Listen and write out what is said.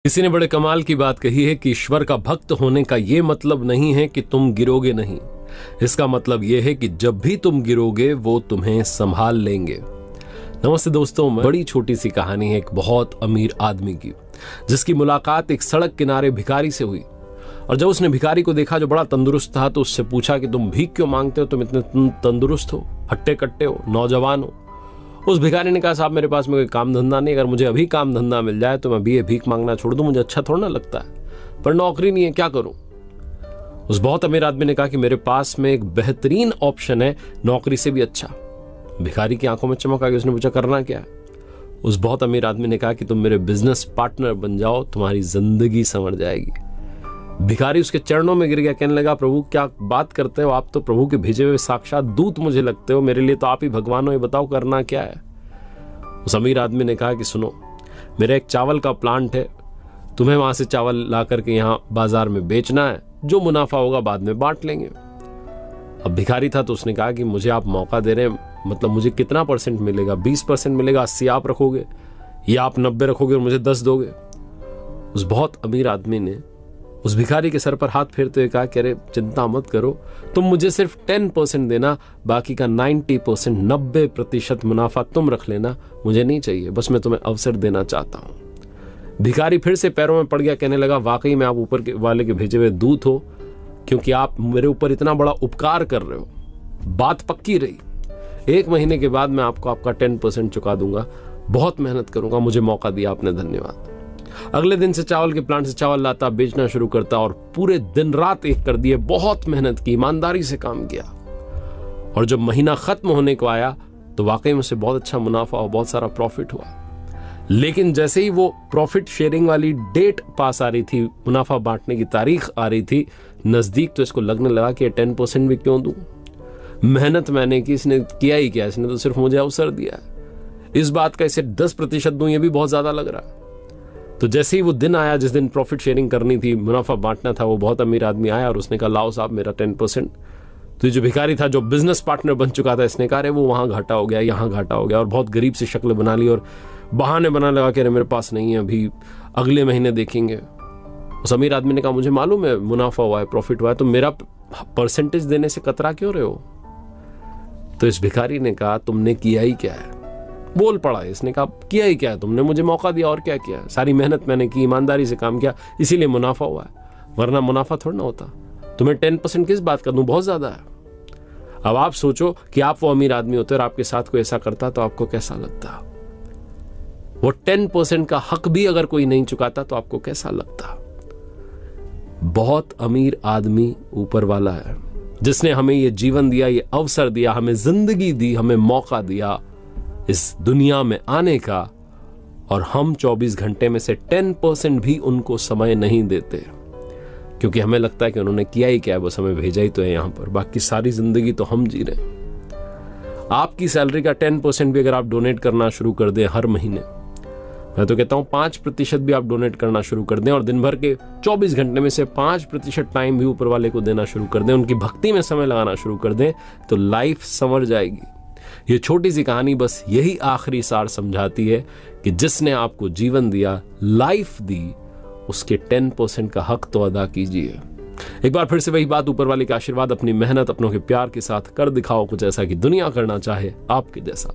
किसी ने बड़े कमाल की बात कही है कि ईश्वर का भक्त होने का यह मतलब नहीं है कि तुम गिरोगे नहीं। इसका मतलब यह है कि जब भी तुम गिरोगे वो तुम्हें संभाल लेंगे। नमस्ते दोस्तों, बड़ी छोटी सी कहानी है एक बहुत अमीर आदमी की, जिसकी मुलाकात एक सड़क किनारे भिखारी से हुई। और जब उसने भिखारी को देखा जो बड़ा तंदुरुस्त था, तो उससे पूछा कि तुम भीख क्यों मांगते हो, तुम इतने तंदुरुस्त हो, हट्टे कट्टे हो, नौजवान हो। उस भिखारी ने कहा, साहब मेरे पास में कोई काम धंधा नहीं, अगर मुझे अभी काम धंधा मिल जाए तो मैं भी ये भीख मांगना छोड़ दूं, मुझे अच्छा थोड़ा ना लगता है, पर नौकरी नहीं है, क्या करूं। उस बहुत अमीर आदमी ने कहा कि मेरे पास में एक बेहतरीन ऑप्शन है, नौकरी से भी अच्छा। भिखारी की आंखों में चमक आ गई, उसने पूछा करना क्या है। उस बहुत अमीर आदमी ने कहा कि तुम मेरे बिजनेस पार्टनर बन जाओ, तुम्हारी जिंदगी संवर जाएगी। भिखारी उसके चरणों में गिर गया, कहने लगा, प्रभु क्या बात करते हो, आप तो प्रभु के भेजे हुए साक्षात दूत मुझे लगते हो, मेरे लिए तो आप ही भगवान हो, ये बताओ करना क्या है। उस अमीर आदमी ने कहा कि सुनो, मेरा एक चावल का प्लांट है, तुम्हें वहां से चावल ला करके यहाँ बाजार में बेचना है, जो मुनाफा होगा बाद में बांट लेंगे। अब भिखारी था तो उसने कहा कि मुझे आप मौका दे रहे हैं, मतलब मुझे कितना परसेंट मिलेगा, 20% मिलेगा, 80 आप रखोगे या आप 90 रखोगे और मुझे 10 दोगे। उस बहुत अमीर आदमी ने उस भिखारी के सर पर हाथ फेरते हुए कहा कि अरे चिंता मत करो, तुम मुझे सिर्फ 10% देना, बाकी का 90% 90% मुनाफा तुम रख लेना, मुझे नहीं चाहिए, बस मैं तुम्हें अवसर देना चाहता हूं। भिखारी फिर से पैरों में पड़ गया, कहने लगा, वाकई में आप ऊपर के वाले के भेजे हुए दूत हो, क्योंकि आप मेरे ऊपर इतना बड़ा उपकार कर रहे हो। बात पक्की रही, 1 महीने के बाद मैं आपको आपका 10% चुका दूंगा, बहुत मेहनत करूंगा, मुझे मौका दिया आपने, धन्यवाद। अगले दिन से चावल के प्लांट से चावल लाता, बेचना शुरू करता और पूरे दिन रात एक कर दिए, बहुत मेहनत की, ईमानदारी से काम किया। और जब महीना खत्म होने को आया तो वाकई में उसे बहुत अच्छा मुनाफा और बहुत सारा प्रॉफिट हुआ। लेकिन जैसे ही वो प्रॉफिट शेयरिंग वाली डेट पास आ रही थी, मुनाफा बांटने की तारीख आ रही थी नजदीक, तो इसको लगने लगा कि 10% भी क्यों दूं, मेहनत मैंने की, इसने किया ही क्या, इसने तो सिर्फ मुझे अवसर दिया है, इस बात का इसे 10% दूं, ये भी बहुत ज्यादा लग रहा है। तो जैसे ही वो दिन आया जिस दिन प्रॉफिट शेयरिंग करनी थी, मुनाफा बांटना था, वो बहुत अमीर आदमी आया और उसने कहा, लाओ साहब मेरा 10%। तो जो भिखारी था, जो बिजनेस पार्टनर बन चुका था, इसने कहा, अरे वो वहां घाटा हो गया, यहाँ घाटा हो गया, और बहुत गरीब सी शक्ल बना ली और बहाने बना लगा कि अरे मेरे पास नहीं है, अभी अगले महीने देखेंगे। उस अमीर आदमी ने कहा, मुझे मालूम है मुनाफा हुआ है, प्रॉफिट हुआ है, तो मेरा परसेंटेज देने से कतरा क्यों रहे हो। तो इस भिखारी ने कहा, तुमने किया ही क्या है। बोल पड़ा, इसने कहा, किया ही क्या है, तुमने मुझे मौका दिया, और क्या किया है, सारी मेहनत मैंने की, ईमानदारी से काम किया, इसीलिए मुनाफा हुआ है, वरना मुनाफा थोड़ा ना होता। तुम्हें 10% किस बात का दूं, बहुत ज्यादा है। अब आप सोचो कि आप वो अमीर आदमी होते और आपके साथ कोई ऐसा करता तो आपको कैसा लगता। वो 10% का हक भी अगर कोई नहीं चुकाता तो आपको कैसा लगता। बहुत अमीर आदमी ऊपर वाला है, जिसने हमें ये जीवन दिया, ये अवसर दिया, हमें जिंदगी दी, हमें मौका दिया इस दुनिया में आने का, और हम 24 घंटे में से 10% भी उनको समय नहीं देते, क्योंकि हमें लगता है कि उन्होंने किया ही क्या है, बस हमें भेजा ही तो है यहां पर, बाकी सारी जिंदगी तो हम जी रहे हैं। आपकी सैलरी का 10% भी अगर आप डोनेट करना शुरू कर दें हर महीने, मैं तो कहता हूं 5% भी आप डोनेट करना शुरू कर दें, और दिन भर के 24 घंटे में से 5% टाइम भी ऊपर वाले को देना शुरू कर दें, उनकी भक्ति में समय लगाना शुरू कर दें, तो लाइफ संवर जाएगी। ये छोटी सी कहानी बस यही आखिरी सार समझाती है कि जिसने आपको जीवन दिया, लाइफ दी, उसके 10% का हक तो अदा कीजिए। एक बार फिर से वही बात, ऊपर वाले का आशीर्वाद, अपनी मेहनत अपनों के प्यार के साथ कर दिखाओ कुछ ऐसा कि दुनिया करना चाहे आपके जैसा।